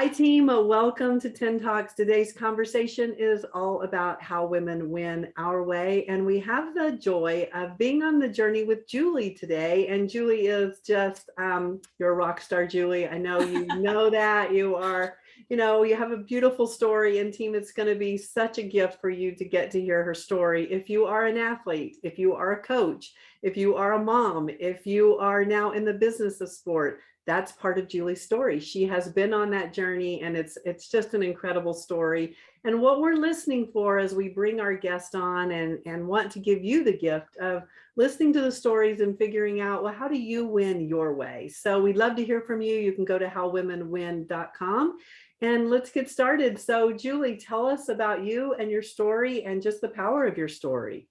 Hi, team. Welcome to 10 Talks. Today's conversation is all about how women win our way. And we have the joy of being on the journey with Julie today. And Julie is just, you're a rock star, Julie. I know you know that. You are, you have a beautiful story. And team, it's going to be such a gift for you to get to hear her story. If you are an athlete, if you are a coach, if you are a mom, if you are now in the business of sport, that's part of Julie's story. She has been on that journey, and it's just an incredible story. And what we're listening for as we bring our guest on and want to give you the gift of listening to the stories and figuring out, well, how do you win your way? So we'd love to hear from you. You can go to howwomenwin.com and let's get started. So Julie, tell us about you and your story and just the power of your story.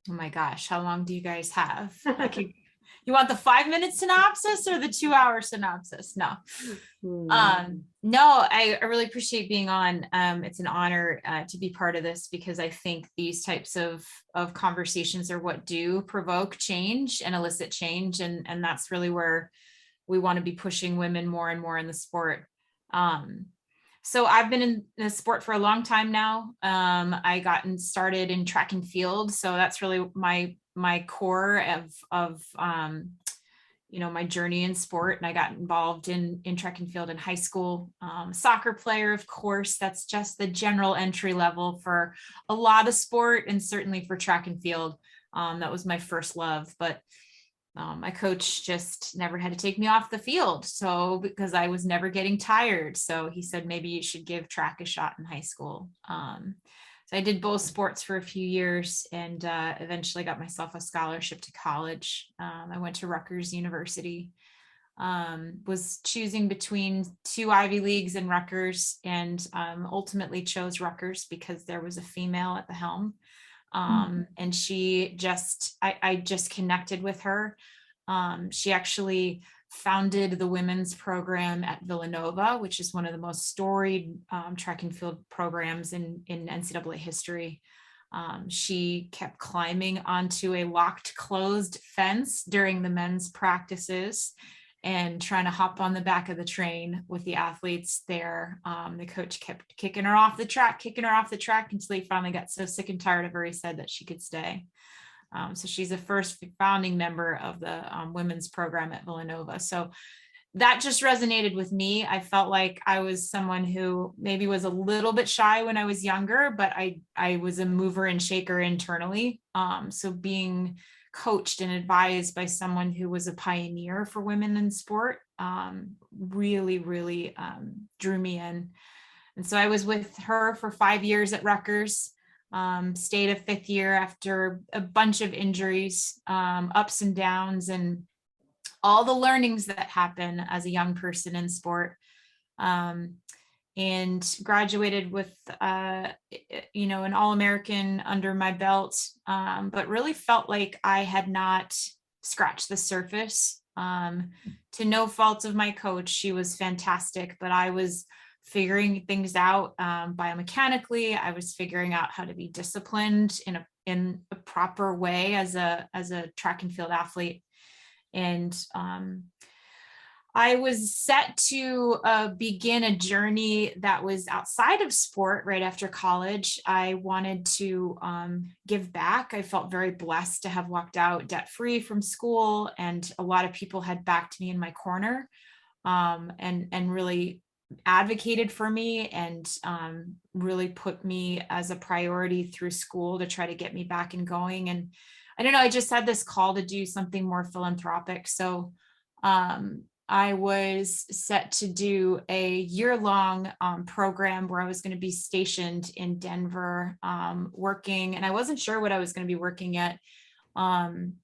Oh my gosh, how long do you guys have? You want the 5-minute synopsis or the 2-hour synopsis? No. No, I really appreciate being on. It's an honor to be part of this because I think these types of conversations are what do provoke change and elicit change. And that's really where we want to be pushing women more and more in the sport. So I've been in the sport for a long time now. I gotten started in track and field. So that's really my core of my journey in sport. And I got involved in track and field in high school. Soccer player, of course, that's just the general entry level for a lot of sport and certainly for track and field. That was my first love, but my coach just never had to take me off the field. So because I was never getting tired. So he said, maybe you should give track a shot in high school. So I did both sports for a few years and eventually got myself a scholarship to college. I went to Rutgers University, was choosing between 2 Ivy Leagues and Rutgers, and ultimately chose Rutgers because there was a female at the helm. And she I just connected with her. She actually founded the women's program at Villanova, which is one of the most storied track and field programs in NCAA history. She kept climbing onto a locked, closed fence during the men's practices and trying to hop on the back of the train with the athletes there. The coach kept kicking her off the track until he finally got so sick and tired of her, he said that she could stay. So she's the first founding member of the women's program at Villanova. So that just resonated with me. I felt like I was someone who maybe was a little bit shy when I was younger, but I was a mover and shaker internally. So being coached and advised by someone who was a pioneer for women in sport really drew me in. And so I was with her for 5 years at Rutgers, stayed a 5th year after a bunch of injuries, ups and downs, and all the learnings that happen as a young person in sport. And graduated with, an All-American under my belt, but really felt like I had not scratched the surface. To no fault of my coach, she was fantastic, but I was figuring things out biomechanically. I was figuring out how to be disciplined in a proper way as a track and field athlete. And I was set to begin a journey that was outside of sport right after college. I wanted to give back. I felt very blessed to have walked out debt-free from school, and a lot of people had backed me in my corner and really advocated for me and really put me as a priority through school to try to get me back and going. And I don't know, I just had this call to do something more philanthropic. So I was set to do a year-long program where I was going to be stationed in Denver working, and I wasn't sure what I was going to be working at. I'm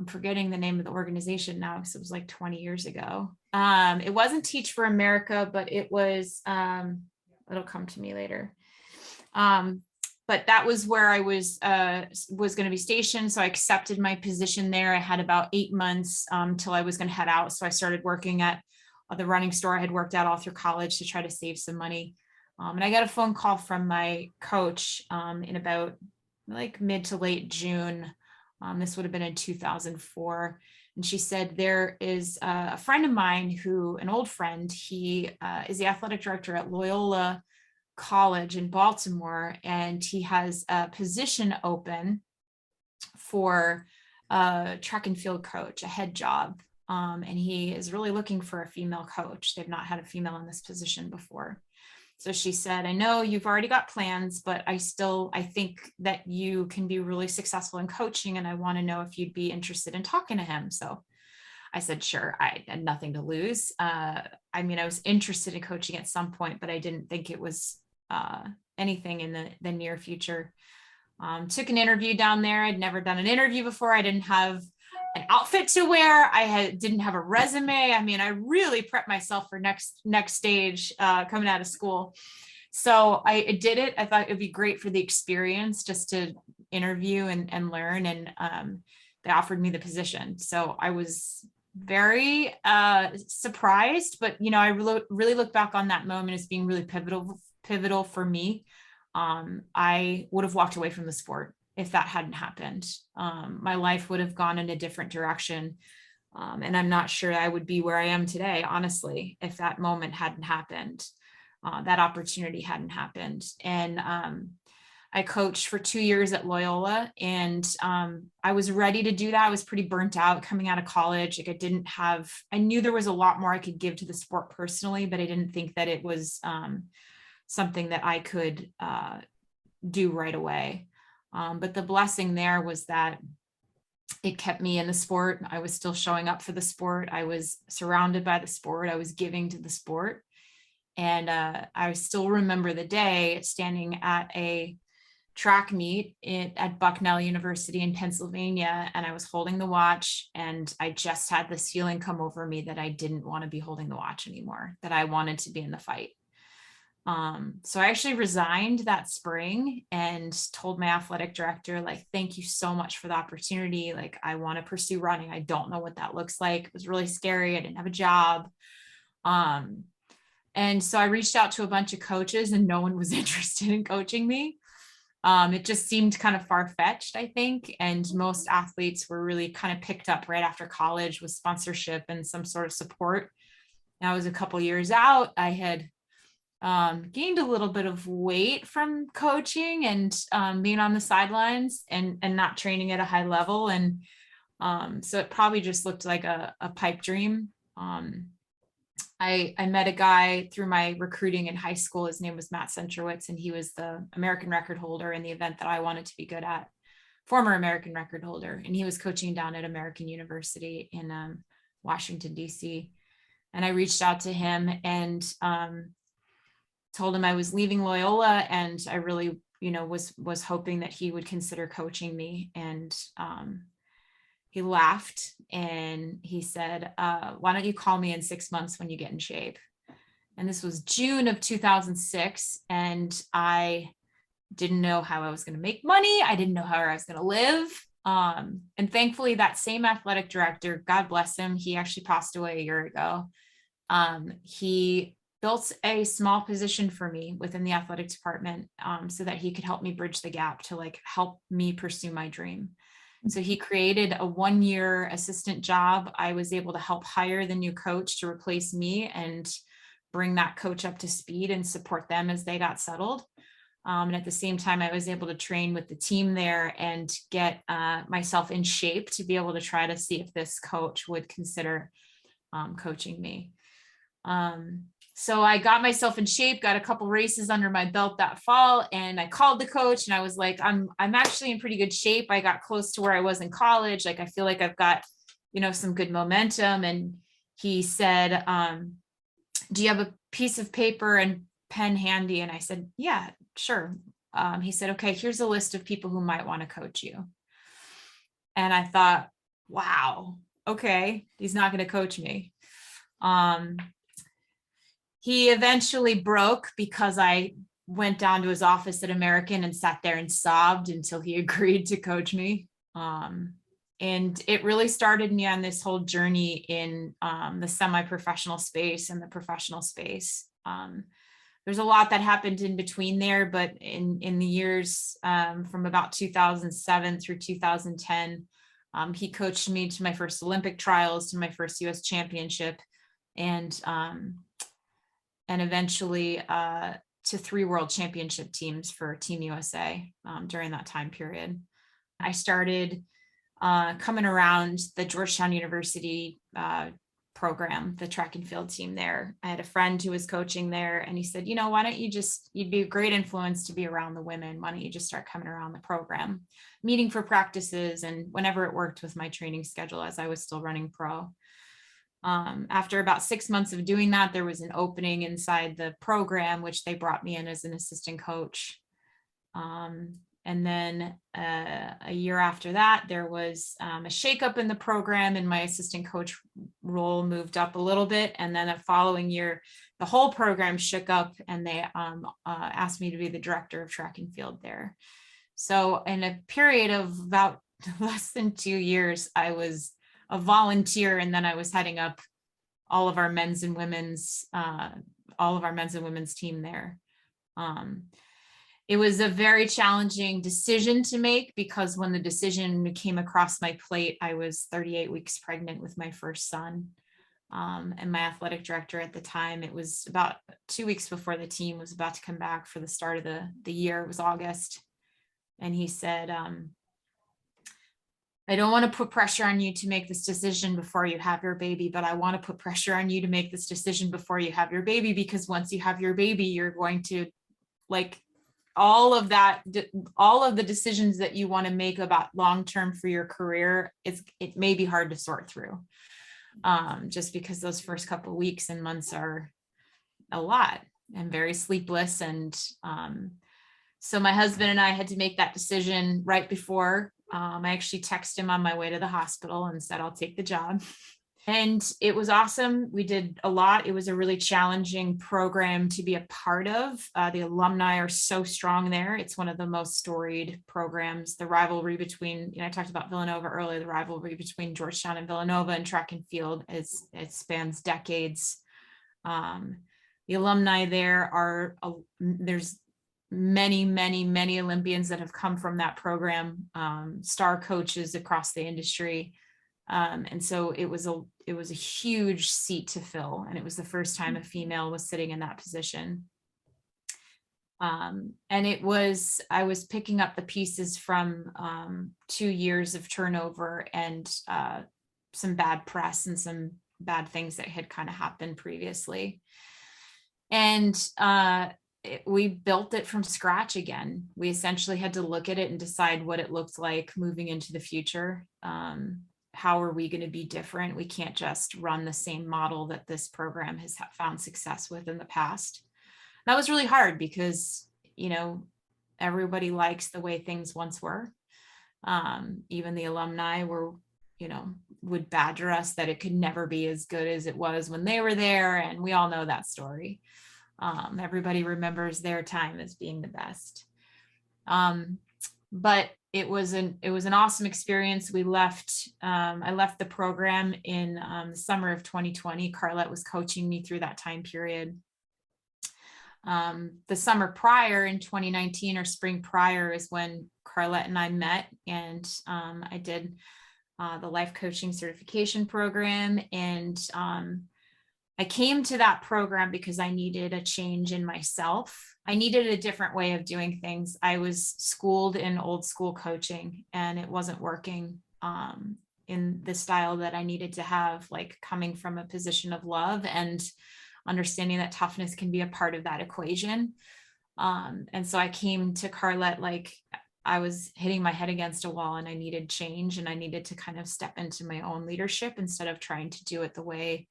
forgetting the name of the organization now because it was like 20 years ago. It wasn't Teach for America, but it was, it'll come to me later. But that was where I was going to be stationed. So I accepted my position there. I had about 8 months till I was going to head out. So I started working at the running store I had worked at all through college to try to save some money. And I got a phone call from my coach in about like mid to late June This would have been in 2004. And she said, there is a friend of mine who, an old friend, he is the athletic director at Loyola College in Baltimore, and he has a position open for a track and field coach, a head job. And he is really looking for a female coach. They've not had a female in this position before. So she said, I know you've already got plans, but I think that you can be really successful in coaching. And I want to know if you'd be interested in talking to him. So I said, sure. I had nothing to lose. I was interested in coaching at some point, but I didn't think it was anything in the near future. Took an interview down there. I'd never done an interview before. I didn't have an outfit to wear. Didn't have a resume. I really prepped myself for next stage coming out of school. So I did it. I thought it'd be great for the experience just to interview and learn. And they offered me the position. So I was very surprised, but I really look back on that moment as being really pivotal for me. I would have walked away from the sport if that hadn't happened. My life would have gone in a different direction. And I'm not sure I would be where I am today, honestly, if that moment hadn't happened, that opportunity hadn't happened. And I coached for 2 years at Loyola, and I was ready to do that. I was pretty burnt out coming out of college. Like I knew there was a lot more I could give to the sport personally, but I didn't think that it was something that I could do right away. But the blessing there was that it kept me in the sport. I was still showing up for the sport. I was surrounded by the sport. I was giving to the sport. And I still remember the day standing at a track meet at Bucknell University in Pennsylvania. And I was holding the watch, and I just had this feeling come over me that I didn't want to be holding the watch anymore, that I wanted to be in the fight. So I actually resigned that spring and told my athletic director, like, thank you so much for the opportunity. Like, I want to pursue running. I don't know what that looks like. It was really scary. I didn't have a job. And so I reached out to a bunch of coaches, and no one was interested in coaching me. It just seemed kind of far-fetched, I think. And most athletes were really kind of picked up right after college with sponsorship and some sort of support. Now, I was a couple years out. I had gained a little bit of weight from coaching and being on the sidelines and not training at a high level. And so it probably just looked like a pipe dream. I met a guy through my recruiting in high school. His name was Matt Centrowitz, and he was the American record holder in the event that I wanted to be good at, former American record holder. And he was coaching down at American University in Washington, D.C. And I reached out to him and told him I was leaving Loyola, and I really, was hoping that he would consider coaching me. And he laughed and he said, why don't you call me in 6 months when you get in shape? And this was June of 2006. And I didn't know how I was going to make money. I didn't know how I was going to live. And thankfully, that same athletic director, God bless him, he actually passed away a year ago. He built a small position for me within the athletic department so that he could help me bridge the gap to help me pursue my dream. So he created a 1-year assistant job. I was able to help hire the new coach to replace me and bring that coach up to speed and support them as they got settled. And at the same time, I was able to train with the team there and get myself in shape to be able to try to see if this coach would consider coaching me. So I got myself in shape, got a couple races under my belt that fall, and I called the coach and I was like, I'm actually in pretty good shape. I got close to where I was in college. I feel like I've got, some good momentum. And he said, do you have a piece of paper and pen handy? And I said, yeah, sure. He said, okay, here's a list of people who might want to coach you. And I thought, wow, okay, he's not going to coach me. He eventually broke because I went down to his office at American and sat there and sobbed until he agreed to coach me. And it really started me on this whole journey in the semi-professional space and the professional space. there's a lot that happened in between there, but in the years from about 2007 through 2010, he coached me to my first Olympic trials, to my first US championship, and eventually to 3 world championship teams for Team USA during that time period. I started coming around the Georgetown University program, the track and field team there. I had a friend who was coaching there, and he said, why don't you you'd be a great influence to be around the women. Why don't you just start coming around the program, meeting for practices and whenever it worked with my training schedule as I was still running pro. After about 6 months of doing that, there was an opening inside the program, which they brought me in as an assistant coach. And then a year after that, there was a shakeup in the program, and my assistant coach role moved up a little bit. And then the following year, the whole program shook up, and they asked me to be the director of track and field there. So in a period of about less than 2 years, I was a volunteer, and then I was heading up all of our men's and women's team there. It was a very challenging decision to make, because when the decision came across my plate, I was 38 weeks pregnant with my first son. And my athletic director at the time, it was about 2 weeks before the team was about to come back for the start of the year. It was August. And he said, I don't want to put pressure on you to make this decision before you have your baby, but I want to put pressure on you to make this decision before you have your baby, because once you have your baby, you're going to, like, all of the decisions that you want to make about long-term for your career, it may be hard to sort through, just because those first couple of weeks and months are a lot and very sleepless. And so my husband and I had to make that decision right before. I actually texted him on my way to the hospital and said, I'll take the job. And it was awesome. We did a lot. It was a really challenging program to be a part of. The alumni are so strong there. It's one of the most storied programs. The rivalry between, I talked about Villanova earlier, the rivalry between Georgetown and Villanova and track and field, it spans decades. The alumni there there's many Olympians that have come from that program, star coaches across the industry. And so it was a huge seat to fill. And it was the first time a female was sitting in that position. And I was picking up the pieces from 2 years of turnover and some bad press and some bad things that had kind of happened previously. And we built it from scratch again. We essentially had to look at it and decide what it looked like moving into the future. How are we going to be different? We can't just run the same model that this program has found success with in the past. That was really hard because, everybody likes the way things once were. Even the alumni would badger us that it could never be as good as it was when they were there. And we all know that story. Everybody remembers their time as being the best. But it was an awesome experience. I left the program in the summer of 2020. Carlette was coaching me through that time period. The summer prior in 2019 or spring prior is when Carlette and I met, and I did the life coaching certification program. And I came to that program because I needed a change in myself. I needed a different way of doing things. I was schooled in old school coaching, and it wasn't working in the style that I needed to have, like coming from a position of love and understanding that toughness can be a part of that equation. And so I came to Carlette like I was hitting my head against a wall, and I needed change, and I needed to kind of step into my own leadership instead of trying to do it the way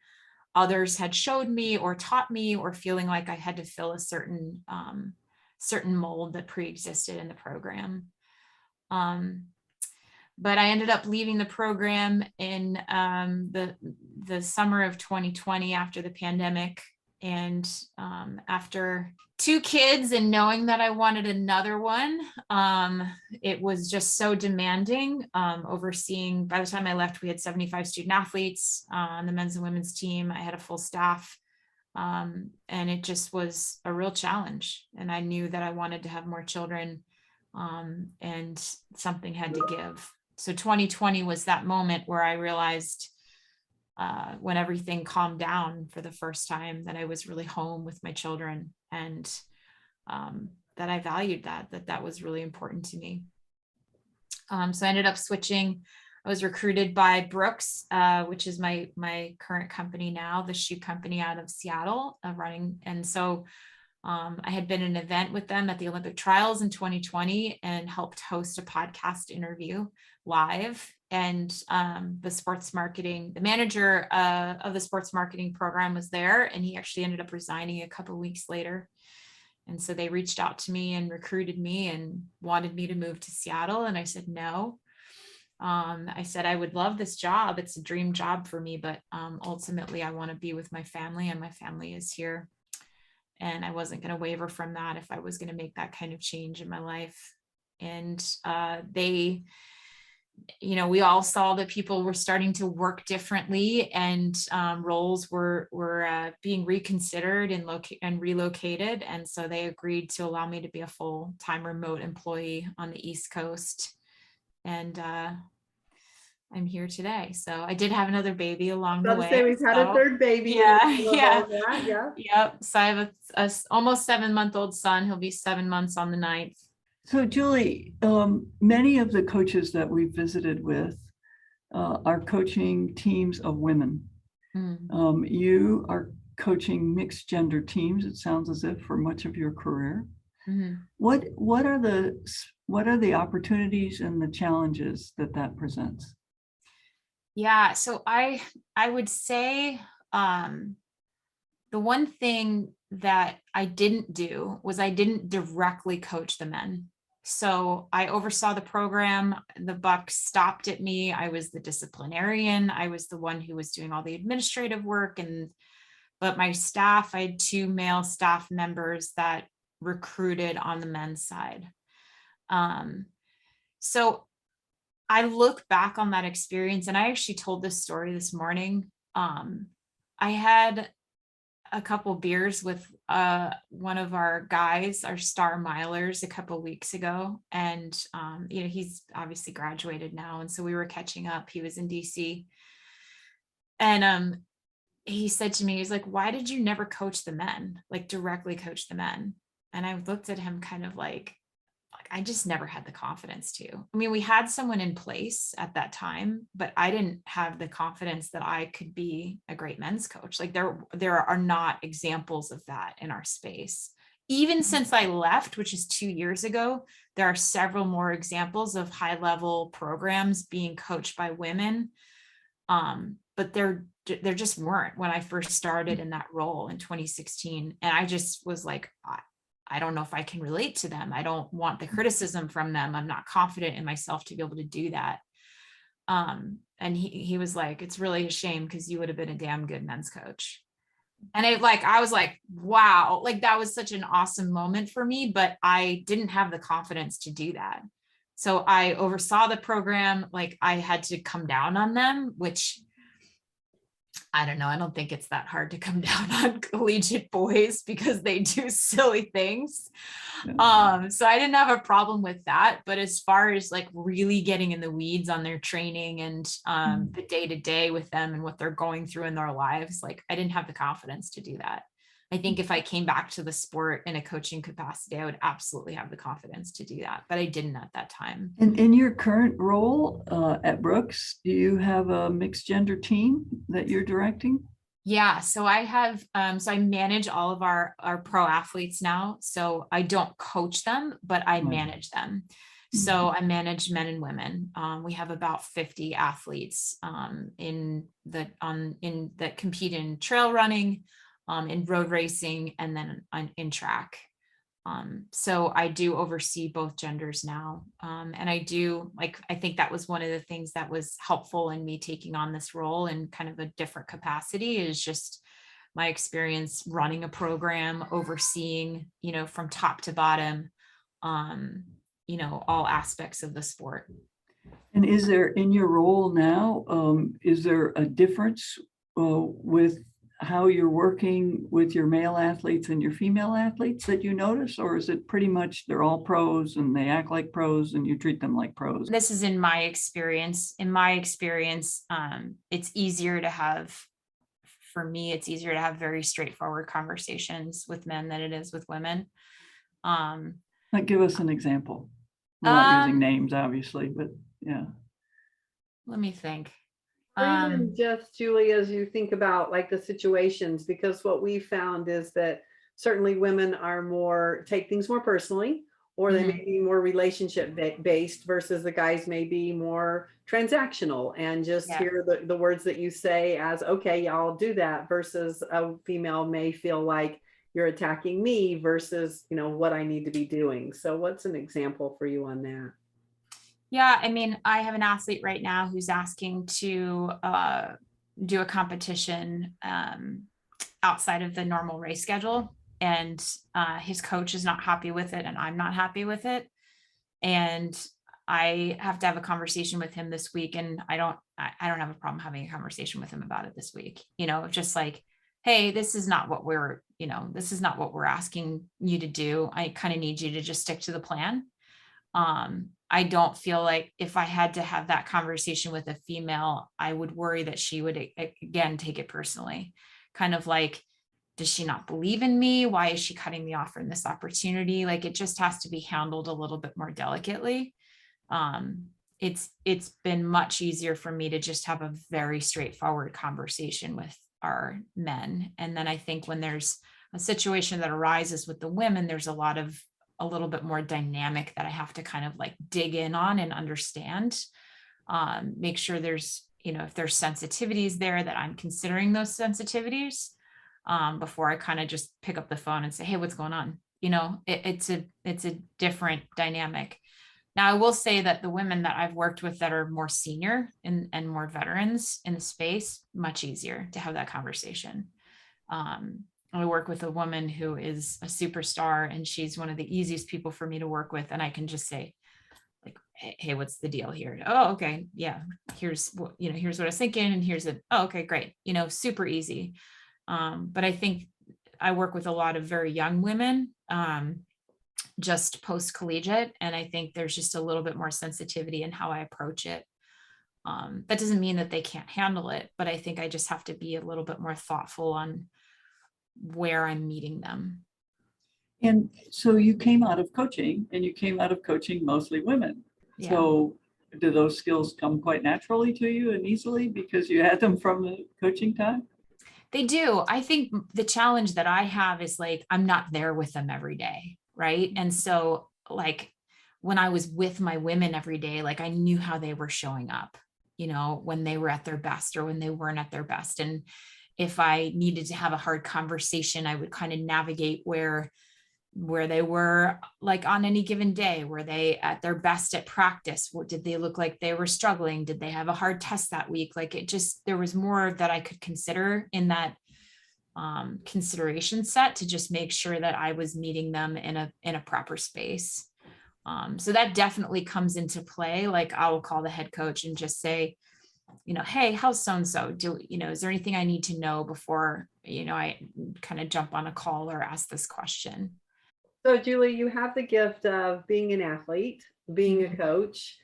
others had showed me or taught me, or feeling like I had to fill a certain mold that pre-existed in the program. But I ended up leaving the program in the summer of 2020 after the pandemic. And after 2 kids and knowing that I wanted another one, it was just so demanding. Overseeing, by the time I left, we had 75 student athletes on the men's and women's team. I had a full staff And it just was a real challenge. And I knew that I wanted to have more children, and something had to give. So 2020 was that moment where I realized, when everything calmed down for the first time, that I was really home with my children, and that I valued that was really important to me. So I ended up switching. I was recruited by Brooks, which is my current company now, the shoe company out of Seattle, running. And so I had been in an event with them at the Olympic trials in 2020 and helped host a podcast interview live. And the manager of the sports marketing program was there, and he actually ended up resigning a couple of weeks later. And so they reached out to me and recruited me and wanted me to move to Seattle. And I said, no. I said, I would love this job. It's a dream job for me, but ultimately I want to be with my family, and my family is here. And I wasn't going to waver from that if I was going to make that kind of change in my life. And we all saw that people were starting to work differently, and roles were being reconsidered and relocated. And so they agreed to allow me to be a full-time remote employee on the East Coast. And I'm here today. So I did have another baby along the way. We've had a third baby. Yeah. Yeah. Yep. So I have a almost 7-month-old son. He'll be 7 months on the 9th. So Julie, many of the coaches that we visited with are coaching teams of women. You are coaching mixed gender teams, it sounds as if, for much of your career. What are the opportunities and the challenges that presents? Yeah, so I would say the one thing that I didn't do was I didn't directly coach the men. So I oversaw the program. The buck stopped at me. I was the disciplinarian. I was the one who was doing all the administrative work. But my staff, I had 2 male staff members that recruited on the men's side. So I look back on that experience, and I actually told this story this morning. I had a couple beers with one of our guys, our star milers, a couple weeks ago. And, he's obviously graduated now. And so we were catching up. He was in DC. And he said to me, he's like, why did you never coach the men, like directly coach the men? And I looked at him kind of like I just never had the confidence to. I mean, we had someone in place at that time, but I didn't have the confidence that I could be a great men's coach. Like there are not examples of that in our space. Even since I left, which is 2 years ago, there are several more examples of high-level programs being coached by women. But there just weren't when I first started in that role in 2016. And I just was like, I don't know if I can relate to them. I don't want the criticism from them. I'm not confident in myself to be able to do that. And he was like, it's really a shame because you would have been a damn good men's coach. And I was like, wow, like that was such an awesome moment for me, but I didn't have the confidence to do that. So I oversaw the program. Like I had to come down on them, which I don't know. I don't think it's that hard to come down on collegiate boys because they do silly things. Yeah. So I didn't have a problem with that. But as far as like really getting in the weeds on their training and the day-to-day with them and what they're going through in their lives, like I didn't have the confidence to do that. I think if I came back to the sport in a coaching capacity, I would absolutely have the confidence to do that, but I didn't at that time. And in your current role at Brooks, do you have a mixed gender team that you're directing? Yeah, so I have, so I manage all of our pro athletes now. So I don't coach them, but I manage them. So I manage men and women. We have about 50 athletes that compete in trail running, in road racing, and then in track. So I do oversee both genders now. And I think that was one of the things that was helpful in me taking on this role in kind of a different capacity, is just my experience running a program, overseeing, from top to bottom, all aspects of the sport. And is there, in your role now, is there a difference with how you're working with your male athletes and your female athletes that you notice, or is it pretty much they're all pros and they act like pros and you treat them like pros? This is in my experience. In my experience, it's easier to have, for me, it's easier to have very straightforward conversations with men than it is with women. Like, give us an example without using names, obviously, but yeah. Let me think. Or even just, Julie, as you think about like the situations, because what we found is that certainly women are more, take things more personally, or they may be more relationship based versus the guys may be more transactional and just hear the words that you say as, okay, yeah, I'll do that, versus a female may feel like you're attacking me versus, you know, what I need to be doing. So what's an example for you on that? Yeah, I mean, I have an athlete right now who's asking to do a competition outside of the normal race schedule, and his coach is not happy with it, and I'm not happy with it. And I have to have a conversation with him this week, and I don't have a problem having a conversation with him about it this week. You know, just like, hey, this is not what we're asking you to do. I kind of need you to just stick to the plan. I don't feel like if I had to have that conversation with a female, I would worry that she would again take it personally. Kind of like, does she not believe in me? Why is she cutting me off from this opportunity? Like, it just has to be handled a little bit more delicately. It's been much easier for me to just have a very straightforward conversation with our men. And then I think when there's a situation that arises with the women, there's a little bit more dynamic that I have to kind of like dig in on and understand, make sure there's, you know, if there's sensitivities there, that I'm considering those sensitivities before I kind of just pick up the phone and say, hey, what's going on? You know, it's a different dynamic. Now, I will say that the women that I've worked with that are more senior and more veterans in the space, much easier to have that conversation. I work with a woman who is a superstar, and she's one of the easiest people for me to work with. And I can just say, like, hey, what's the deal here? Oh, okay. Yeah. Here's what I was thinking. And here's it. Oh, okay, great. You know, super easy. But I think I work with a lot of very young women, just post-collegiate. And I think there's just a little bit more sensitivity in how I approach it. That doesn't mean that they can't handle it, but I think I just have to be a little bit more thoughtful on where I'm meeting them. And so you came out of coaching, and you came out of coaching mostly women. Yeah. So do those skills come quite naturally to you and easily because you had them from the coaching time? They do. I think the challenge that I have is like, I'm not there with them every day. Right. And so like when I was with my women every day, like I knew how they were showing up, you know, when they were at their best or when they weren't at their best. And if I needed to have a hard conversation, I would kind of navigate where they were like on any given day. Were they at their best at practice? What did they look like they were struggling? Did they have a hard test that week? Like there was more that I could consider in that consideration set to just make sure that I was meeting them in a proper space. So that definitely comes into play. Like I will call the head coach and just say, you know, hey, how's so-and-so? Is there anything I need to know before, I kind of jump on a call or ask this question? So Julie, you have the gift of being an athlete, being a coach,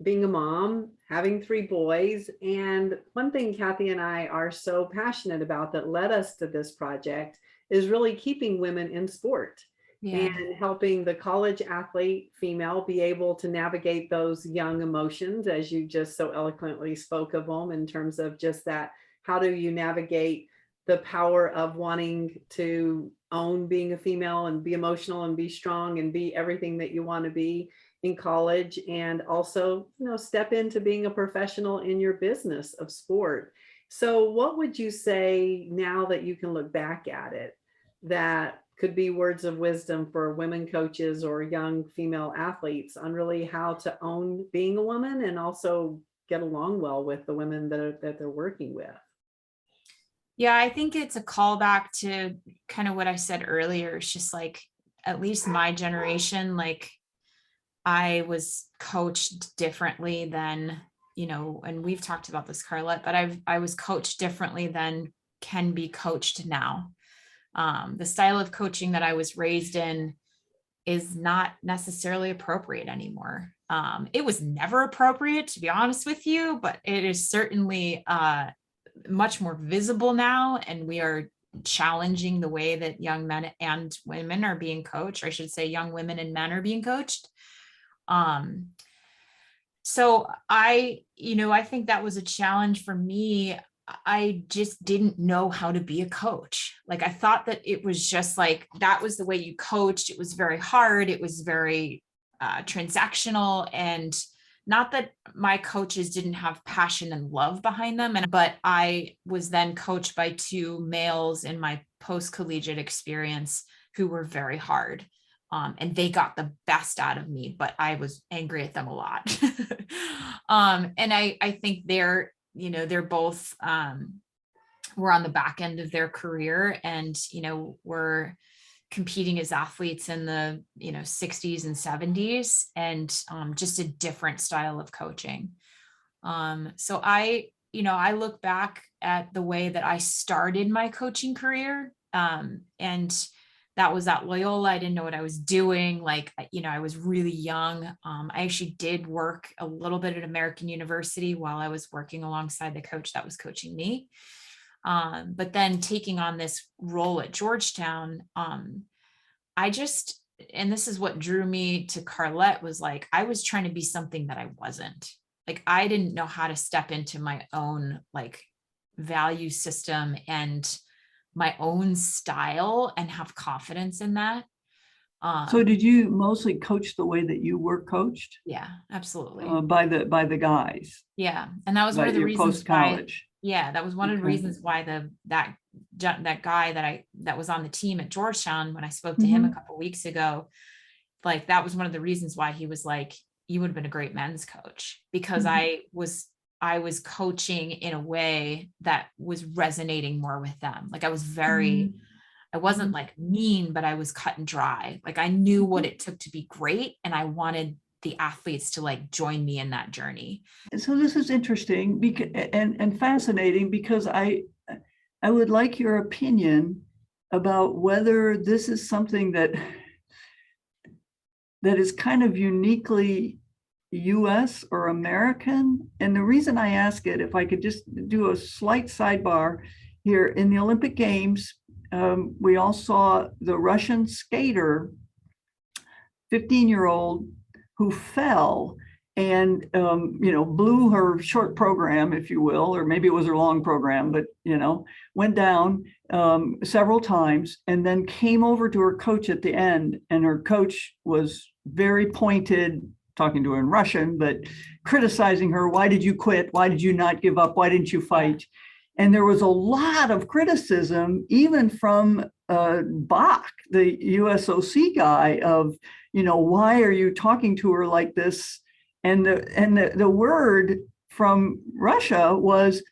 being a mom, having 3 boys. And one thing Kathy and I are so passionate about that led us to this project is really keeping women in sport. Yeah. And helping the college athlete female be able to navigate those young emotions, as you just so eloquently spoke of them, in terms of just that, how do you navigate the power of wanting to own being a female and be emotional and be strong and be everything that you want to be in college, and also, step into being a professional in your business of sport. So what would you say now that you can look back at it that could be words of wisdom for women coaches or young female athletes on really how to own being a woman and also get along well with the women that they're working with? Yeah, I think it's a callback to kind of what I said earlier. It's just like, at least my generation, like I was coached differently than, and we've talked about this, Carlette, but I was coached differently than can be coached now. The style of coaching that I was raised in is not necessarily appropriate anymore. It was never appropriate, to be honest with you, but it is certainly much more visible now. And we are challenging the way that young men and women are being coached, or I should say young women and men are being coached. So I think that was a challenge for me. I just didn't know how to be a coach. Like, I thought that it was just like, that was the way you coached. It was very hard. It was very transactional, and not that my coaches didn't have passion and love behind them. But I was then coached by two males in my post-collegiate experience who were very hard. And they got the best out of me, but I was angry at them a lot. And I think they're both, were on the back end of their career, and, were competing as athletes in the, 60s and 70s, and just a different style of coaching. So I look back at the way that I started my coaching career, and that was at Loyola. I didn't know what I was doing. Like, I was really young. I actually did work a little bit at American University while I was working alongside the coach that was coaching me. But then taking on this role at Georgetown, and this is what drew me to Carlette, was like, I was trying to be something that I wasn't. Like, I didn't know how to step into my own like value system and my own style and have confidence in that. So did you mostly coach the way that you were coached? Yeah, absolutely. By the guys? Yeah. And that was one of the reasons post-college. That was one of the reasons why that guy that was on the team at Georgetown, when I spoke to him a couple of weeks ago, like, that was one of the reasons why he was like, you would have been a great men's coach, because I was coaching in a way that was resonating more with them. Like, I was I wasn't like mean, but I was cut and dry. Like, I knew what it took to be great, and I wanted the athletes to like join me in that journey. And so this is interesting and fascinating, because I would like your opinion about whether this is something that is kind of uniquely US or American. And the reason I ask it, if I could just do a slight sidebar here, in the Olympic Games, we all saw the Russian skater, 15-year-old, who fell and, blew her short program, if you will, or maybe it was her long program, but, went down several times, and then came over to her coach at the end. And her coach was very pointed, talking to her in Russian, but criticizing her. Why did you quit? Why did you not give up? Why didn't you fight? And there was a lot of criticism, even from Bach, the USOC guy, of, why are you talking to her like this? And the word from Russia was,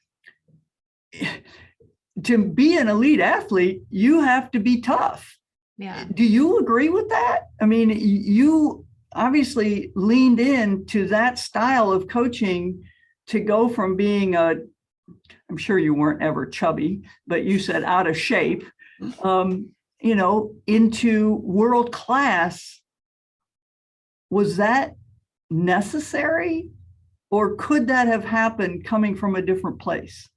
to be an elite athlete, you have to be tough. Yeah. Do you agree with that? I mean, you obviously leaned into that style of coaching to go from being I'm sure you weren't ever chubby, but you said out of shape, into world class. Was that necessary, or could that have happened coming from a different place?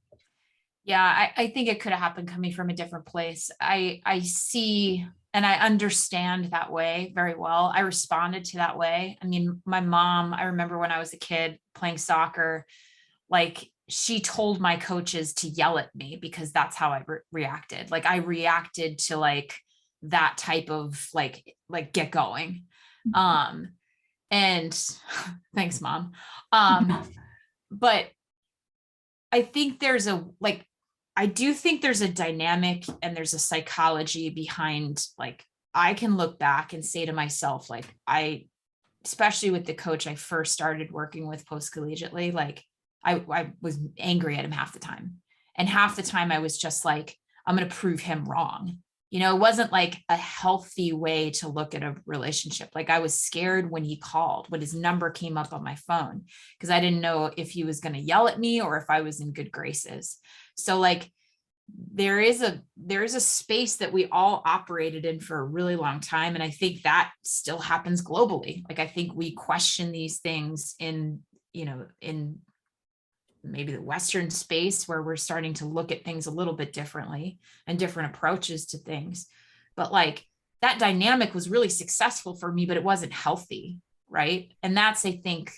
Yeah, I think it could have happened coming from a different place. I see, and I understand that way very well. I responded to that way. I mean, my mom, I remember when I was a kid playing soccer, like, she told my coaches to yell at me because that's how I reacted. Like, I reacted to like that type of like get going. And thanks, Mom. But I think I do think there's a dynamic and there's a psychology behind, like, I can look back and say to myself, like, especially with the coach I first started working with post-collegiately, like, I was angry at him half the time. And half the time I was just like, I'm going to prove him wrong. It wasn't like a healthy way to look at a relationship. Like, I was scared when he called, when his number came up on my phone, because I didn't know if he was going to yell at me or if I was in good graces. So like, there is a space that we all operated in for a really long time. And I think that still happens globally. Like, I think we question these things in maybe the Western space, where we're starting to look at things a little bit differently and different approaches to things. But like, that dynamic was really successful for me, but it wasn't healthy. Right. And that's, I think,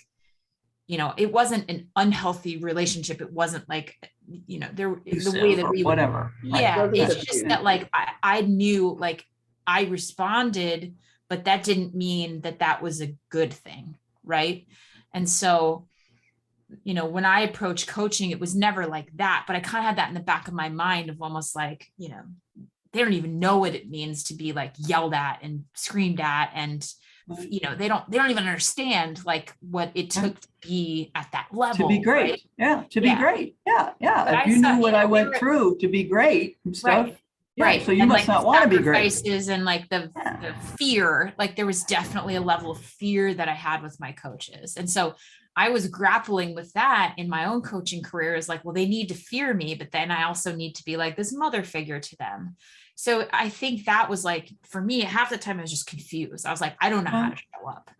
it wasn't an unhealthy relationship. It wasn't like, the way that we whatever. Yeah. Right. It's just that, like, I knew, like, I responded, but that didn't mean that that was a good thing. Right. And so, when I approached coaching, it was never like that, but I kind of had that in the back of my mind of almost like, they don't even know what it means to be like yelled at and screamed at. And, they don't even understand like what it took to be at that level. To be great. Right? Yeah. To be great. Yeah. Yeah. But if you knew what I went through to be great and stuff. Right. Yeah, right. So you and must like not want to be great. Sacrifices and like the fear, like there was definitely a level of fear that I had with my coaches. And so I was grappling with that in my own coaching career, is like, well, they need to fear me, but then I also need to be like this mother figure to them. So I think that was like, for me, half the time I was just confused. I was like, I don't know how to show up.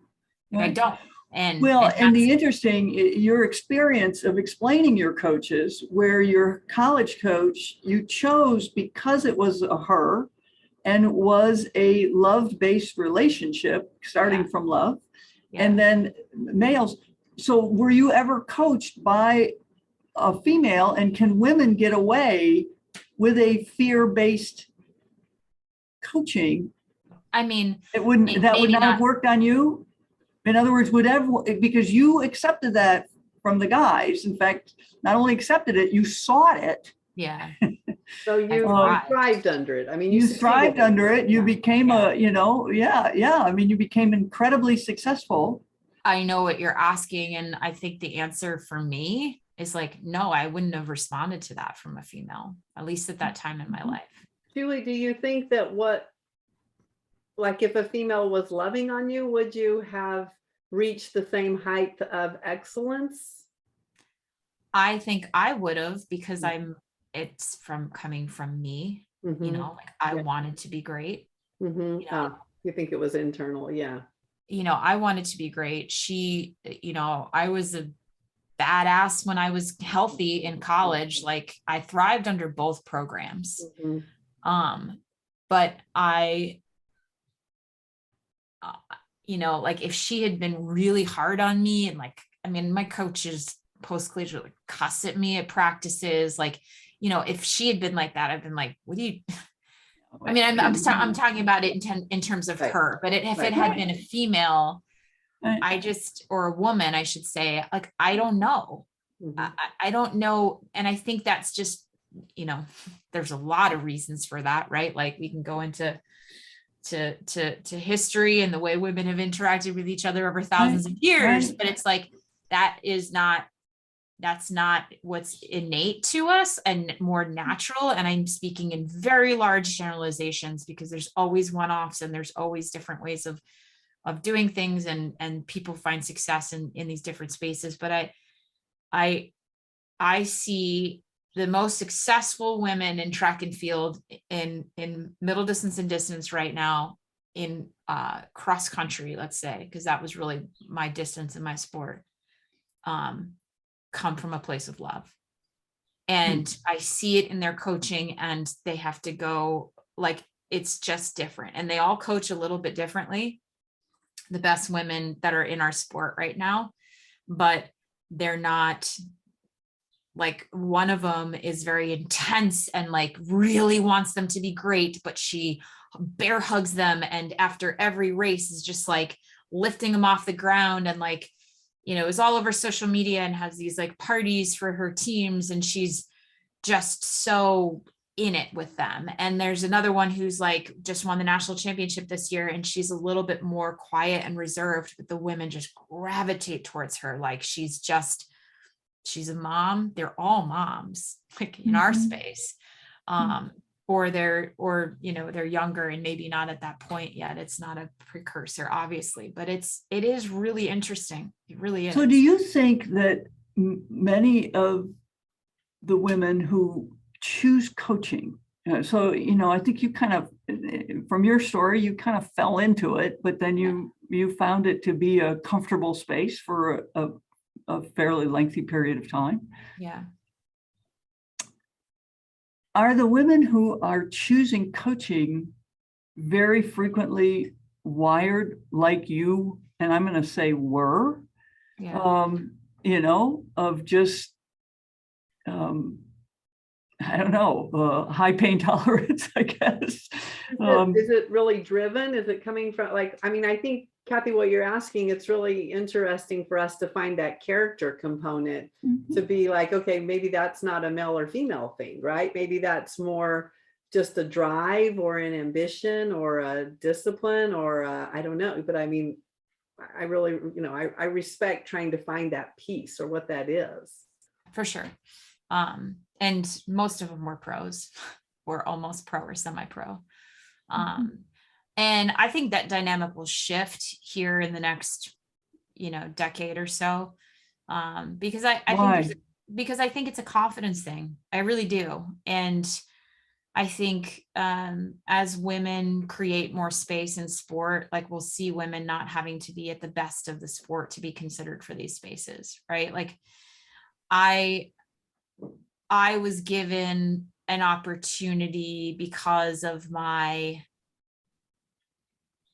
Like, I don't. And your experience of explaining your coaches, where your college coach, you chose because it was a her and was a love-based relationship, starting from love, and then males. So were you ever coached by a female, and can women get away with a fear-based coaching? I mean, it would not have worked on you. In other words, because you accepted that from the guys. In fact, not only accepted it, you sought it. Yeah. So you thrived under it. I mean, you thrived under it. You became you became incredibly successful. I know what you're asking. And I think the answer for me is like, no, I wouldn't have responded to that from a female, at least at that time in my life. Julie, do you think that if a female was loving on you, would you have reached the same height of excellence? I think I would have, because it's coming from me, like I wanted to be great. You think it was internal? Yeah. I wanted to be great. I was a badass when I was healthy in college. Like, I thrived under both programs. But I, like, if she had been really hard on me, and like, I mean, my coaches post-collegiate would cuss at me at practices. Like, if she had been like that, I've been like, what do you, I mean, I'm talking about it in terms of her, but if it had been a female, or a woman, I should say, like, I don't know. I don't know. And I think that's just, there's a lot of reasons for that, right? Like, we can go into to history and the way women have interacted with each other over thousands of years, but it's like, that's not what's innate to us and more natural. And I'm speaking in very large generalizations, because there's always one-offs and there's always different ways of doing things, and people find success in these different spaces. But I see the most successful women in track and field, in middle distance and distance right now, in cross country, let's say, because that was really my distance in my sport, come from a place of love. And I see it in their coaching, and they have to go, like, it's just different. And they all coach a little bit differently, the best women that are in our sport right now, but they're not, like, one of them is very intense and like really wants them to be great, but she bear hugs them, and after every race is just like lifting them off the ground, and like, is all over social media and has these like parties for her teams, and she's just so in it with them. And there's another one who's like just won the national championship this year, and she's a little bit more quiet and reserved, but the women just gravitate towards her. Like, she's a mom. They're all moms, like, in our space. Or they're younger and maybe not at that point yet. It's not a precursor, obviously, but it is really interesting. It really is. So do you think that many of the women who choose coaching? So, I think you kind of, from your story, you kind of fell into it, but then you found it to be a comfortable space for a fairly lengthy period of time. Yeah. Are the women who are choosing coaching very frequently wired like you, and I'm going to say were, of just, I don't know, high pain tolerance, I guess. Is it really driven? Is it coming from I think, Kathy, what you're asking, it's really interesting for us to find that character component to be like, okay, maybe that's not a male or female thing, right? Maybe that's more just a drive or an ambition or a discipline or I don't know. But I mean, I really, I respect trying to find that piece or what that is. For sure. And most of them were pros, or almost pro or semi-pro. And I think that dynamic will shift here in the next, decade or so. Because I think it's a confidence thing. I really do. And I think as women create more space in sport, like we'll see women not having to be at the best of the sport to be considered for these spaces, right? Like I was given an opportunity because of my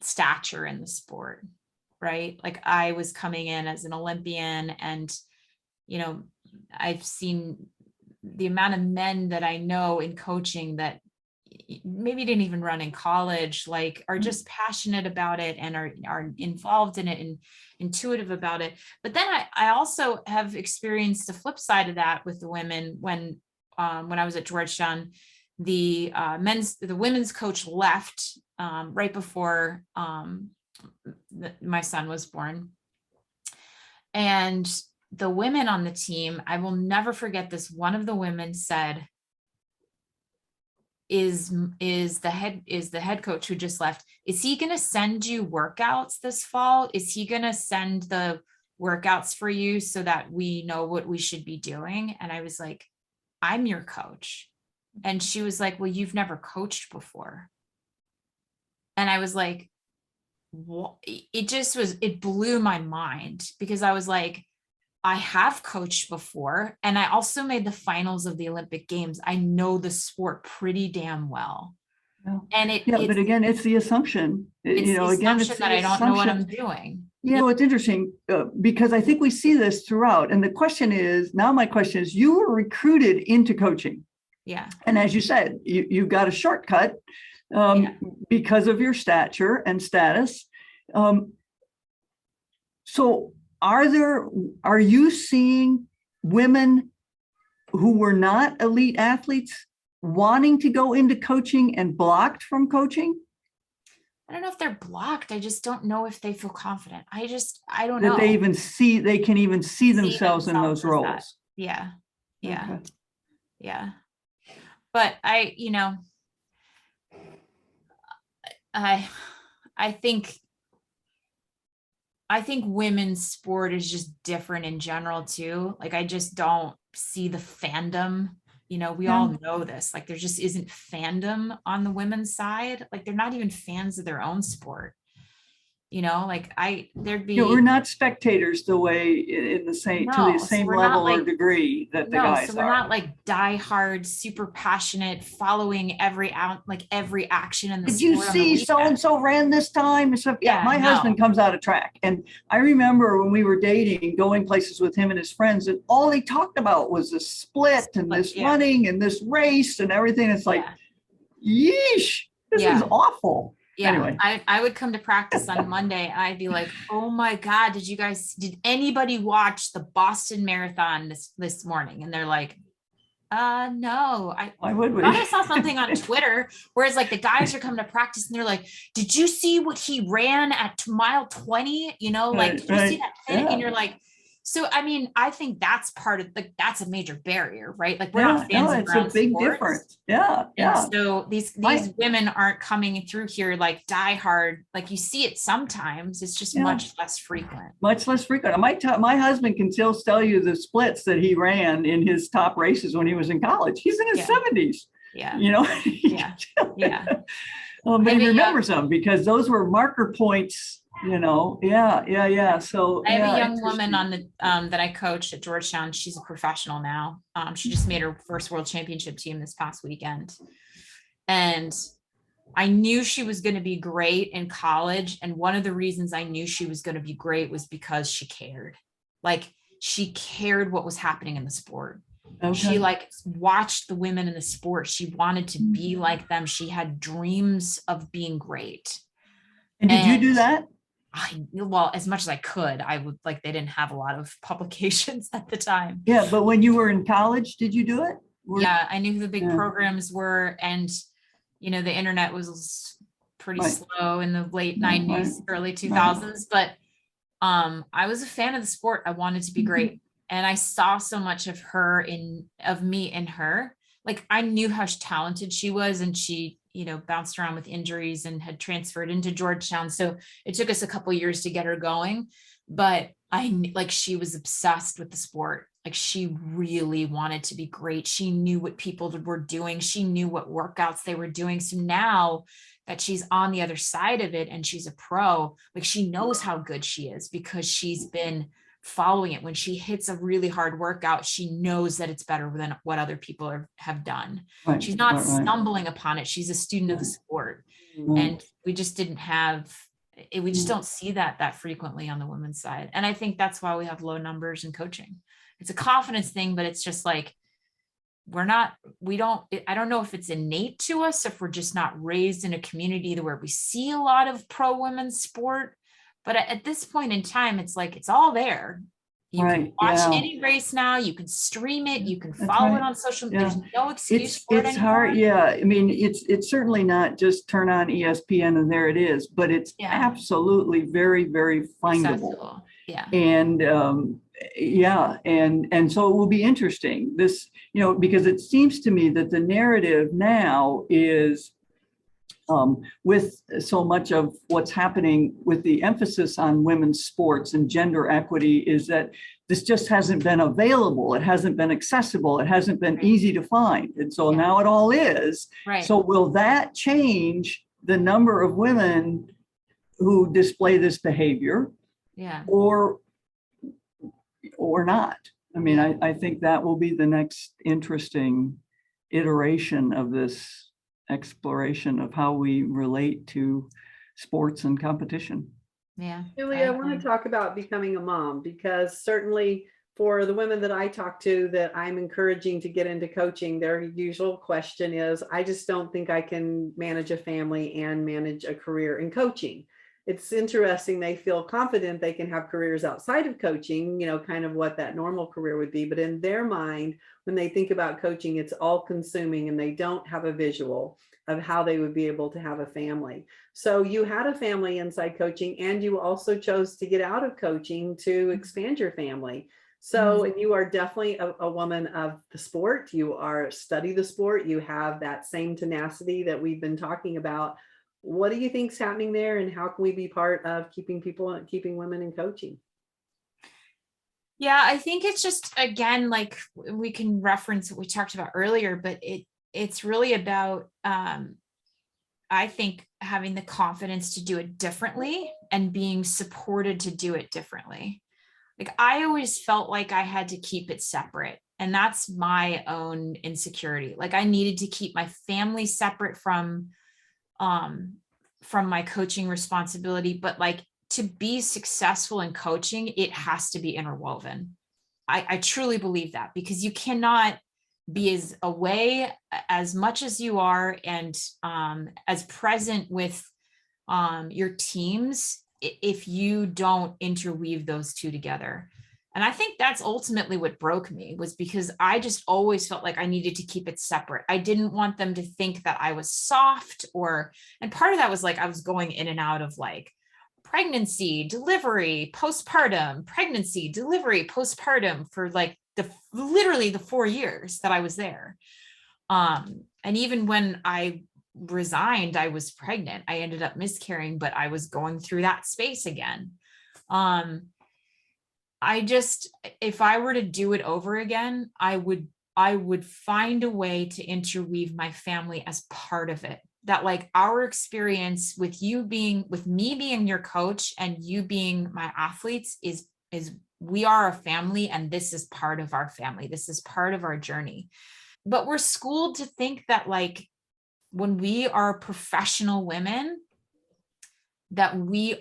stature in the sport, right? Like I was coming in as an Olympian and, I've seen the amount of men that I know in coaching that maybe didn't even run in college, like are just passionate about it and are involved in it and intuitive about it. But then I also have experienced the flip side of that with the women when I was at Georgetown. The women's coach left right before my son was born. And the women on the team, I will never forget this. One of the women said, is the head coach who just left, is he going to send you workouts this fall? Is he going to send the workouts for you so that we know what we should be doing? And I was like, I'm your coach. And she was like, well, you've never coached before. And I was like, what? It blew my mind, because I was like, I have coached before, and I also made the finals of the Olympic Games. I know the sport pretty damn well. Yeah. And but again, it's the assumption. It's the assumption that I don't know what I'm doing. It's interesting because I think we see this throughout. And the question is, now my question is, you were recruited into coaching. Yeah. And as you said, you got a shortcut because of your stature and status. So are you seeing women who were not elite athletes wanting to go into coaching and blocked from coaching? I don't know if they're blocked. I just don't know if they feel confident. I don't know. That they can even see themselves in those roles. That. Yeah. Yeah. Okay. Yeah. But I think women's sport is just different in general too. Like I just don't see the fandom. We all know this. Like there just isn't fandom on the women's side. Like they're not even fans of their own sport. We're not spectators the way to the same level or degree that the guys are. So we're not like diehard, super passionate, following every action in the sport. Did you see so-and-so ran this time? So, my husband comes out of track. And I remember when we were dating, going places with him and his friends, and all they talked about was this split and this running and this race and everything. It's like, yeesh, this is awful. Yeah, anyway. I would come to practice on Monday and I'd be like, oh my God, did anybody watch the Boston Marathon this morning? And they're like, no. Why would we? I saw something on Twitter, whereas like the guys are coming to practice and they're like, did you see what he ran at mile 20? Did you see that thing? And you're like, So, I mean, I think that's part of that's a major barrier, right? Like we're not fans of it's our a own big sports. difference. Yeah. And so these women aren't coming through here like die hard. Like you see it sometimes, it's just much less frequent. Much less frequent. My husband can still tell you the splits that he ran in his top races when he was in college. He's in his 70s. Yeah. You know? Yeah. But he remembers them because those were marker points, you know. Yeah. So I have a young woman on the that I coached at Georgetown. She's a professional now. She just made her first world championship team this past weekend. And I knew she was going to be great in college. And one of the reasons I knew she was going to be great was because she cared. Like she cared what was happening in the sport. Okay. She like watched the women in the sport. She wanted to be like them. She had dreams of being great. And did you do that? Well, as much as I could. I would like, they didn't have a lot of publications at the time. Yeah, but when you were in college, did you do it? Yeah, I knew who the big programs were. And, you know, the internet was pretty slow in the late 90s, early 2000s. But I was a fan of the sport. I wanted to be great. And I saw so much of me in her. Like I knew how talented she was, and she, you know, bounced around with injuries and had transferred into Georgetown. So it took us a couple of years to get her going, but she was obsessed with the sport. Like she really wanted to be great. She knew what people were doing. She knew what workouts they were doing. So now that she's on the other side of it and she's a pro, like she knows how good she is because she's been following it. When she hits a really hard workout, she knows that it's better than what other people have done. She's not stumbling upon it. She's a student of the sport. And we just didn't have it. We just don't see that frequently on the women's side. And I think that's why we have low numbers in coaching. It's a confidence thing, but it's just like, I don't know if it's innate to us, if we're just not raised in a community where we see a lot of pro women's sport. But at this point in time, it's like, it's all there. You can watch any race now. You can stream it. You can follow it on social media. There's no excuse for it anymore. It's hard. Yeah. I mean, it's certainly not just turn on ESPN and there it is, but it's absolutely very, very findable. Accessible. Yeah. And and so it will be interesting. This, you know, because it seems to me that the narrative now is with so much of what's happening with the emphasis on women's sports and gender equity is that this just hasn't been available. It hasn't been accessible. It hasn't been easy to find. And so now it all is. Right. So will that change the number of women who display this behavior? Yeah. Or not? I mean, I think that will be the next interesting iteration of this exploration of how we relate to sports and competition. Yeah. Julie, I want to talk about becoming a mom, because certainly for the women that I talk to that I'm encouraging to get into coaching, their usual question is, I just don't think I can manage a family and manage a career in coaching. It's interesting. They feel confident they can have careers outside of coaching, you know, kind of what that normal career would be. But in their mind, when they think about coaching, it's all consuming and they don't have a visual of how they would be able to have a family. So you had a family inside coaching, and you also chose to get out of coaching to expand your family. So and you are definitely a woman of the sport. You study the sport. You have that same tenacity that we've been talking about. What do you think is happening there, and how can we be part of keeping women in coaching? Yeah, I think it's just, again, like we can reference what we talked about earlier, but it's really about, I think, having the confidence to do it differently and being supported to do it differently. Like I always felt like I had to keep it separate, and that's my own insecurity. Like I needed to keep my family separate from my coaching responsibility, but like to be successful in coaching, it has to be interwoven. I truly believe that, because you cannot be as away as much as you are and as present with your teams if you don't interweave those two together. And I think that's ultimately what broke me, was because I just always felt like I needed to keep it separate. I didn't want them to think that I was soft, and part of that was like, I was going in and out of like pregnancy, delivery, postpartum, pregnancy, delivery, postpartum for like literally the 4 years that I was there. And even when I resigned, I was pregnant. I ended up miscarrying, but I was going through that space again. If I were to do it over again, I would find a way to interweave my family as part of it. That like our experience with me being your coach and you being my athletes is we are a family, and this is part of our family. This is part of our journey. But we're schooled to think that like when we are professional women, that we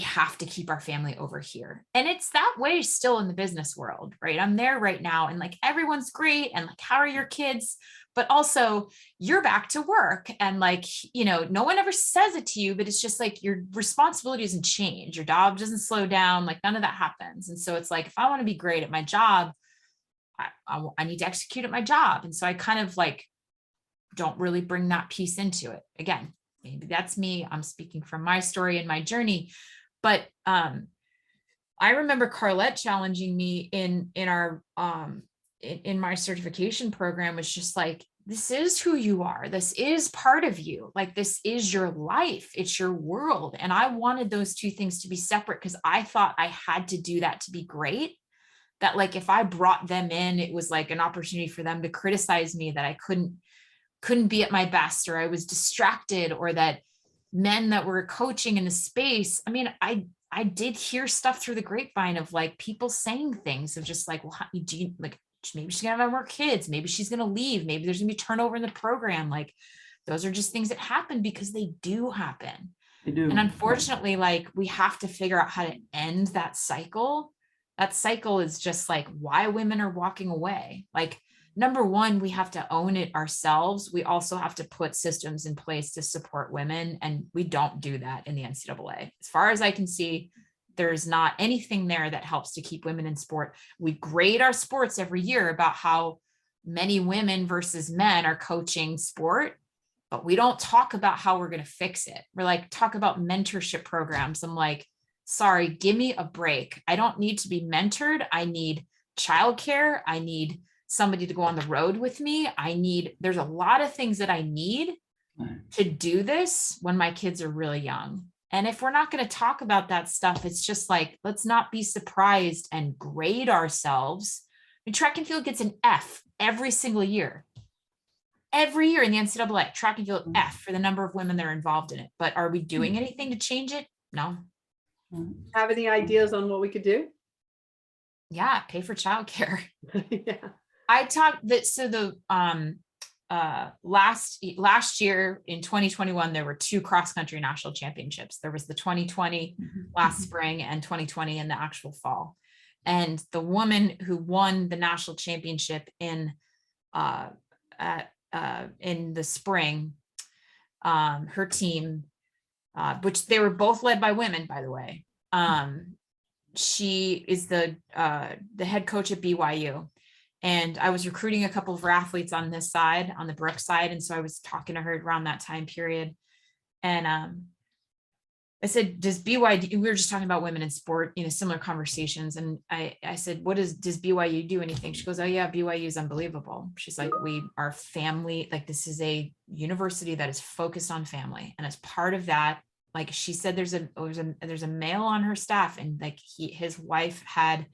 have to keep our family over here. And it's that way still in the business world, right? I'm there right now and like everyone's great and like, how are your kids? But also you're back to work and like, no one ever says it to you, but it's just like your responsibility doesn't change. Your job doesn't slow down. Like none of that happens. And so it's like, if I want to be great at my job, I need to execute at my job. And so I kind of like, don't really bring that piece into it. Again, maybe that's me. I'm speaking from my story and my journey. But I remember Carlette challenging me in our in my certification program, was just like, this is who you are. This is part of you. Like, this is your life. It's your world. And I wanted those two things to be separate because I thought I had to do that to be great. That like, if I brought them in, it was like an opportunity for them to criticize me, that I couldn't be at my best, or I was distracted, or that men that were coaching in the space. I mean, I did hear stuff through the grapevine of like people saying things of just like, well, do you like, maybe she's gonna have more kids, maybe she's gonna leave, maybe there's gonna be turnover in the program. Like those are just things that happen because they do happen. They do. And unfortunately, like we have to figure out how to end that cycle. That cycle is just like why women are walking away. Like, number one, we have to own it ourselves. We also have to put systems in place to support women. And we don't do that in the NCAA. As far as I can see, there's not anything there that helps to keep women in sport. We grade our sports every year about how many women versus men are coaching sport, but we don't talk about how we're going to fix it. We're like, talk about mentorship programs. I'm like, sorry, give me a break. I don't need to be mentored. I need childcare. I need somebody to go on the road with me. There's a lot of things that I need to do this when my kids are really young. And if we're not going to talk about that stuff, it's just like, let's not be surprised and grade ourselves. I mean, track and field gets an F every single year. Every year in the NCAA, track and field F for the number of women that are involved in it. But are we doing anything to change it? No. Have any ideas on what we could do? Yeah, pay for childcare. Yeah. I talked that, so the last year in 2021, there were 2 cross-country national championships. There was the 2020 last spring and 2020 in the actual fall. And the woman who won the national championship in the spring, her team, which they were both led by women, by the way. She is the head coach at BYU. And I was recruiting a couple of her athletes on this side, on the Brooke side. And so I was talking to her around that time period. And I said, does BYU, we were just talking about women in sport, similar conversations. And I said, does BYU do anything? She goes, oh yeah, BYU is unbelievable. She's like, we are family. Like, this is a university that is focused on family. And as part of that, like she said, there's a male on her staff, and like his wife had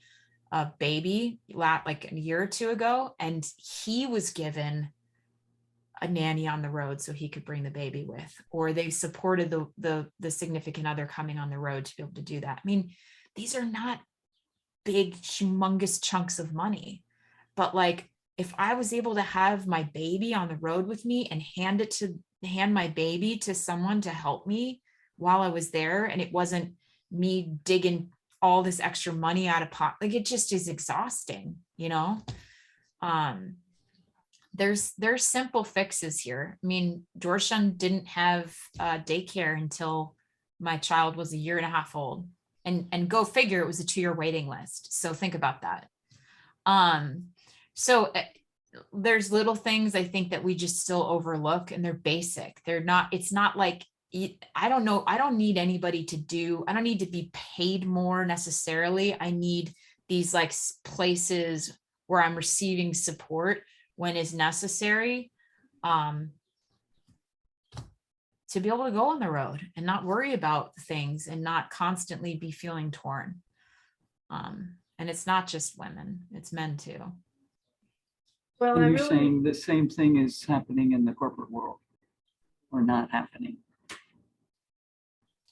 a baby like a year or two ago, and he was given a nanny on the road so he could bring the baby with, or they supported the significant other coming on the road to be able to do that. I mean, these are not big, humongous chunks of money, but like, if I was able to have my baby on the road with me and hand my baby to someone to help me while I was there, and it wasn't me digging all this extra money out of pocket, like it just is exhausting, there's simple fixes here. I mean, Georgetown didn't have daycare until my child was 1.5 years old, and go figure, it was a 2-year waiting list. So think about that. So there's little things I think that we just still overlook, and they're basic. It's not like I don't know, I don't need anybody I don't need to be paid more necessarily. I need these like places where I'm receiving support when is necessary, to be able to go on the road and not worry about things and not constantly be feeling torn. And it's not just women, it's men too. Well, And you're saying the same thing is happening in the corporate world, or not happening?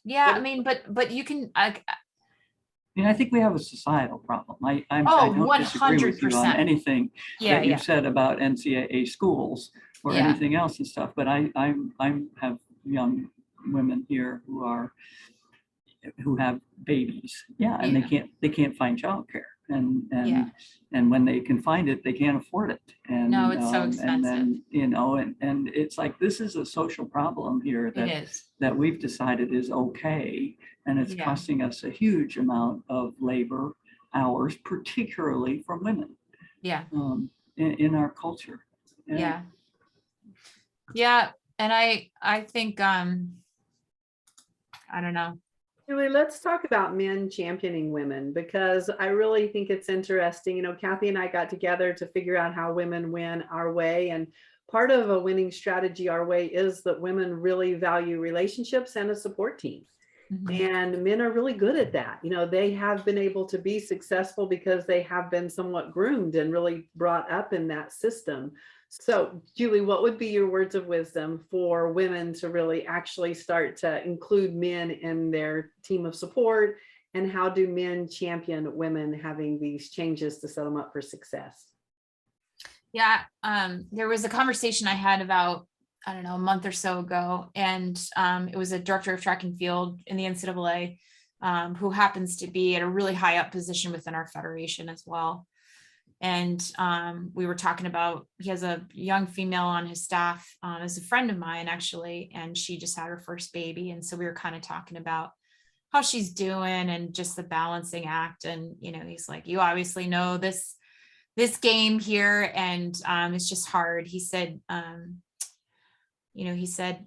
Yeah, I mean, but you can, I mean, I think we have a societal problem. I Oh, don't disagree with you on 100%. anything Yeah, that you've said about NCAA schools or Yeah. anything else and stuff, but I have young women here who have babies. Yeah, and they can't find childcare. And when they can find it, they can't afford it. And No, it's so and expensive. then, you know, and it's like, this is a social problem here It that is. that we've decided is okay. And it's Yeah. costing us a huge amount of labor hours, particularly for women. Yeah. In our culture. Yeah. Yeah. And I think, I don't know. Julie, let's talk about men championing women, because I really think it's interesting. You know, Kathy and I got together to figure out how women win our way. And part of a winning strategy our way is that women really value relationships and a support team. Mhm. And men are really good at that. You know, they have been able to be successful because they have been somewhat groomed and really brought up in that system. So, Julie, what would be your words of wisdom for women to really actually start to include men in their team of support? And how do men champion women having these changes to set them up for success? Yeah. There was a conversation I had about, I don't know, a month or so ago. And it was a director of track and field in the NCAA, who happens to be at a really high up position within our federation as well. And we were talking about, he has a young female on his staff, as a friend of mine, actually, and she just had her first baby. And so we were kind of talking about how she's doing and just the balancing act. And, you know, he's like, you obviously know this game here, and it's just hard. He said, he said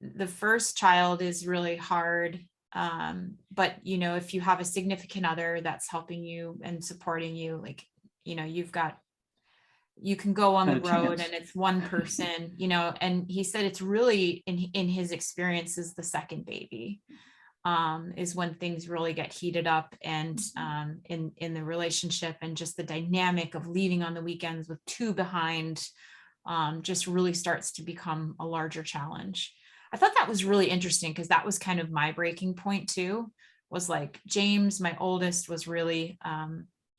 the first child is really hard. But, you know, if you have a significant other that's helping you and supporting you, like, you know, you can go on the road and it's one person, you know. And he said it's really in his experiences, the second baby is when things really get heated up, and in the relationship, and just the dynamic of leaving on the weekends with two behind just really starts to become a larger challenge. I thought that was really interesting, because that was kind of my breaking point too, was like James, my oldest, was really,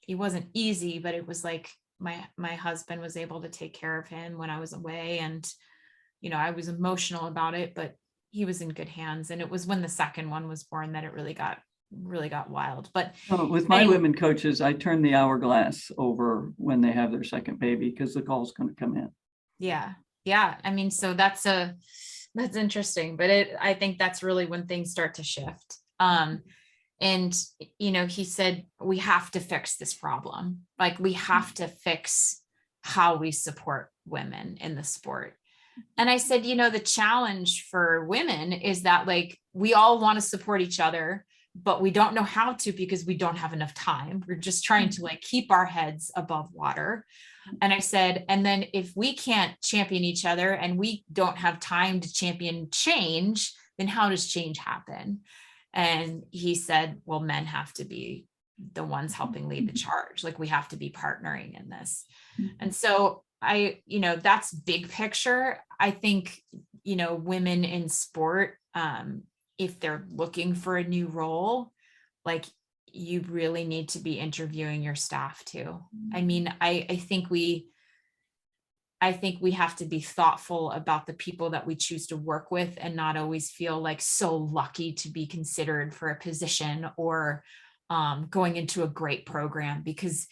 he wasn't easy, but it was like my husband was able to take care of him when I was away. And, you know, I was emotional about it, but he was in good hands. And it was when the second one was born that it really got wild. But with my women coaches, I turn the hourglass over when they have their second baby, because the call's going to come in. Yeah. Yeah. I mean, so that's interesting, but I think that's really when things start to shift. And, you know, he said, we have to fix this problem. Like, we have to fix how we support women in the sport. And I said, you know, the challenge for women is that, like, we all want to support each other, but we don't know how to, because we don't have enough time. We're just trying to, like, keep our heads above water. And I said, and then if we can't champion each other and we don't have time to champion change, then how does change happen? And he said, well, men have to be the ones helping lead the charge. Like, we have to be partnering in this. And so you know, that's big picture. I think, you know, women in sport, if they're looking for a new role, like, you really need to be interviewing your staff too. I mean, I think we have to be thoughtful about the people that we choose to work with, and not always feel like so lucky to be considered for a position or going into a great program, because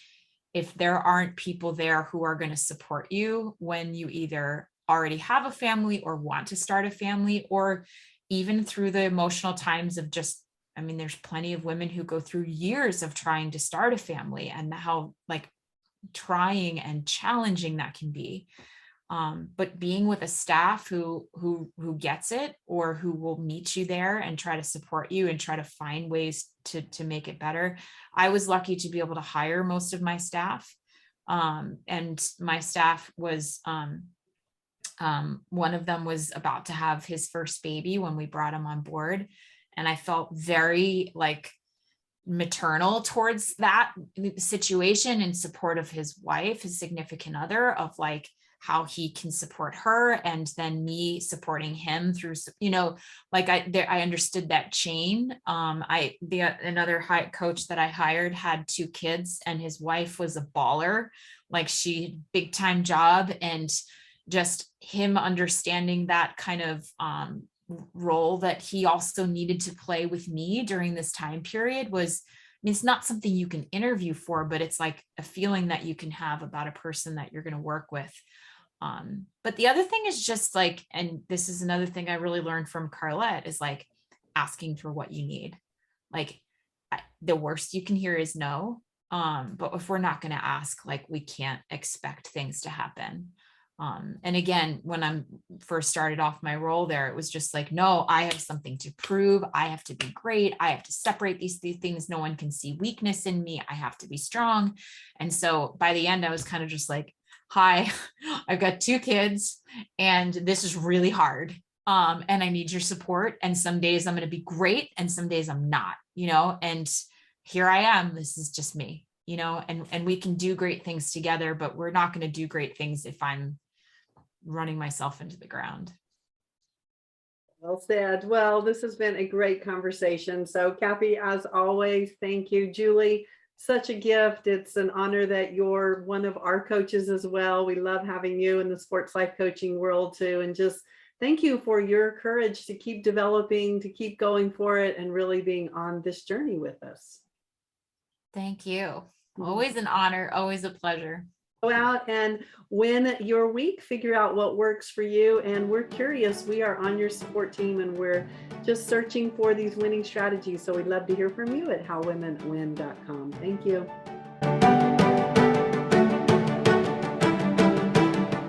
if there aren't people there who are going to support you when you either already have a family or want to start a family, or even through the emotional times of just, I mean, there's plenty of women who go through years of trying to start a family, and how, like, trying and challenging that can be. But being with a staff who gets it, or who will meet you there and try to support you and try to find ways to make it better. I was lucky to be able to hire most of my staff. And my staff was, one of them was about to have his first baby when we brought him on board. And I felt very like maternal towards that situation, in support of his wife, his significant other, of like how he can support her, and then me supporting him through, like I understood that chain. Another high coach that I hired had 2 kids, and his wife was a baller, like she big time job, and just him understanding that kind of role that he also needed to play with me during this time period was, I mean, it's not something you can interview for, but it's like a feeling that you can have about a person that you're going to work with. But the other thing is just like, and this is another thing I really learned from Carlette, is like asking for what you need. Like the worst you can hear is no. But if we're not going to ask, like we can't expect things to happen. And again, when I first started off my role there, it was just like, no, I have something to prove. I have to be great. I have to separate these things. No one can see weakness in me. I have to be strong. And so by the end, I was kind of just like, hi, I've got 2 kids and this is really hard. And I need your support. And some days I'm going to be great, and some days I'm not, and here I am. This is just me, and we can do great things together, but we're not going to do great things if I'm running myself into the ground. Well said. Well, this has been a great conversation. So Kathy, as always, thank you. Julie, such a gift. It's an honor that you're one of our coaches as well. We love having you in the sports life coaching world too. And just thank you for your courage to keep developing, to keep going for it, and really being on this journey with us. Thank you. Always an honor, always a pleasure. Go out and win your week, figure out what works for you. And we're curious. We are on your support team, and we're just searching for these winning strategies. So we'd love to hear from you at howwomenwin.com. Thank you.